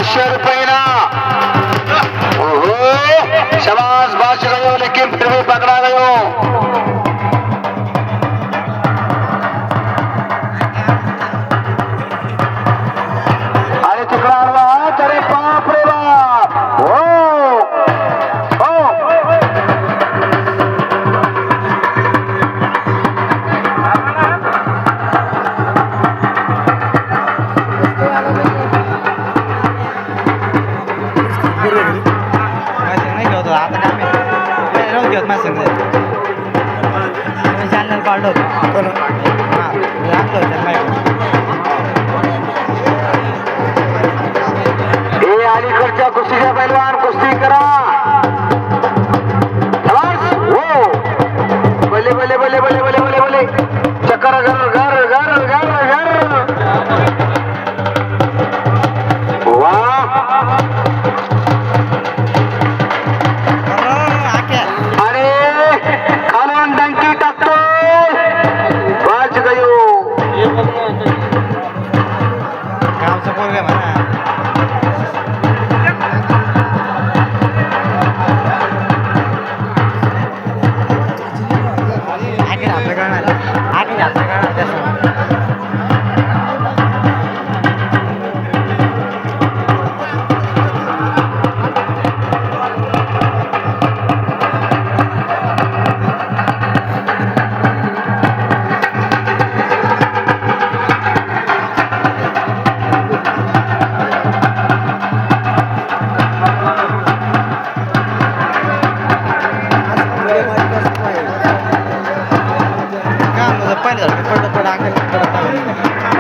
₹500 ना। ओहो शाबाश बाज गयो लेकिन फिर भी पकड़ा गयो। अरे तिकडा आवाज, अरे बाप रे बाप, हो हो चॅनल काढलं होतं हे अलीकडच्या कुस्तीच्या पैलवान कुस्ती करा। हो बले बले बले बले बले बले बले चक्कर घर घर घर घर घर वाह अरे खालून डंकी टाकतो वाच गयो। गावचं पोरग म्हणा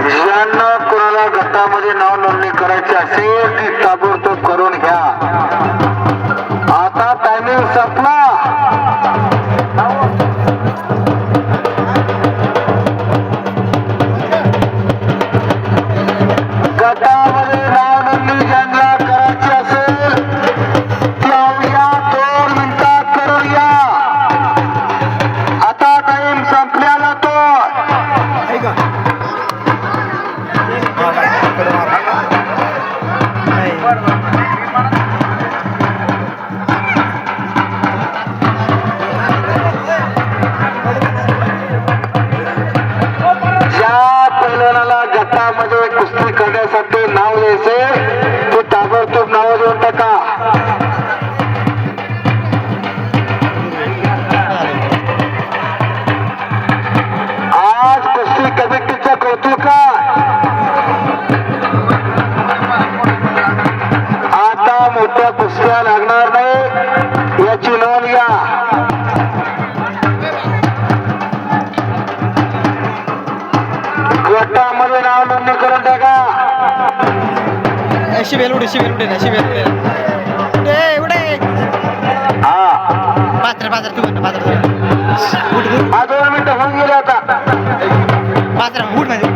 ज्यांना कोणाला गटामध्ये नाव नोंदणी करायची असेल ती ताबडतोब करून घ्या। आता टायमिंग संपला। गटामध्ये नाव नोंदणी ज्यांना करायची असेल त्या 2 मिनिटात करून या। आता टाइम संपल्याला तो गटामध्ये कुस्ती करण्यासाठी नाव द्यायचे ते ताबडतोब नाव देऊन टाका। आज कुस्ती कमिटीचं कौतुक आता मोठ्या कुस्त्या लागणार नाही याची नोंद घ्या। गटामध्ये नाव नोंदणी करून टाका। शिवेल उडे शिवेल उडे ना शिवेल उडे उडे हा पात्र पात्र तू पात्र हा 2 मिनिटं होऊन गेले आता। पात्र उड मध्ये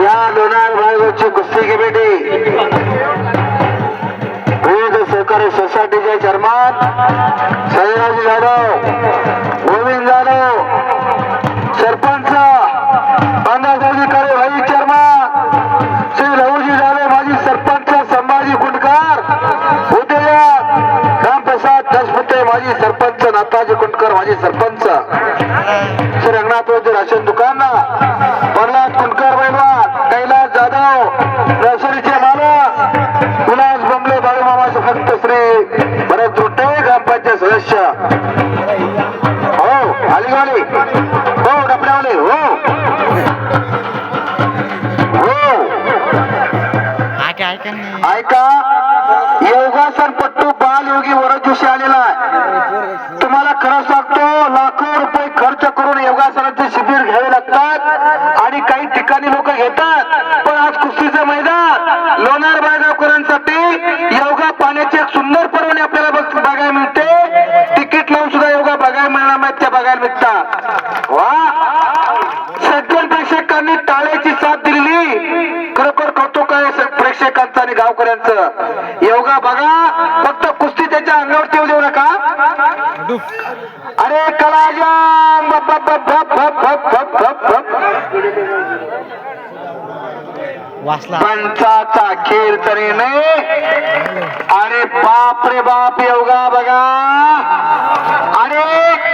या लोणार भागाची कुस्ती कमिटी विविध सहकारी सोसायटीचे चेअरमन सयाजी जाधव, गोविंद जाधव, सरपंच पदाधिकारी व्हाईस चेअरमन श्री लहूजी जाधव, माजी सरपंच संभाजी कुंडकर, उदयक रामप्रसाद दसपुते, माजी सरपंच नाथाजी कुंडकर, माजी सरपंच श्री रंगनाथ राशन दुकान, प्रल्हाद कुंडकर पैलवान, कैलास जाधव, नर्सरीचे मालक उल्हास बंबले, बाळूमामा भक्त श्री भरत रुटे, ग्रामपंचायत सदस्य हो अलीवाले हो डबल्यावाले हो हो ऐका योगासनपट्टू बालयोगी वरद जोशी आलेला आहे। तुम्हाला खरं सांगतो लाखो रुपये खर्च करून योगासनाचे शिबिर घ्यावे लागतात आणि काही ठिकाणी लोक घेतात, पण आज कुस्तीचं मैदान लोणार बायगावकरांसाठी योगा पाण्याची एक सुंदर पर्वणी आपल्याला बघायला मिळते। तिकीट लावून सुद्धा योगा बघायला मिळणार नाही, त्या बघायला मिळतात। वा सज्जन प्रेक्षकांनी टाळ्याची साथ दिलेली खरोखर कौतुक आहे प्रेक्षकांचा आणि गावकऱ्यांचा। शेवटपर्यंत योगा बघा, फक्त कुस्ती त्याच्या अंगावरती येऊ देऊ नका. अरे कलाजाम वाचला पंचाचा खेळ तरी नाही. अरे बाप रे बाप योगा बघा. अरे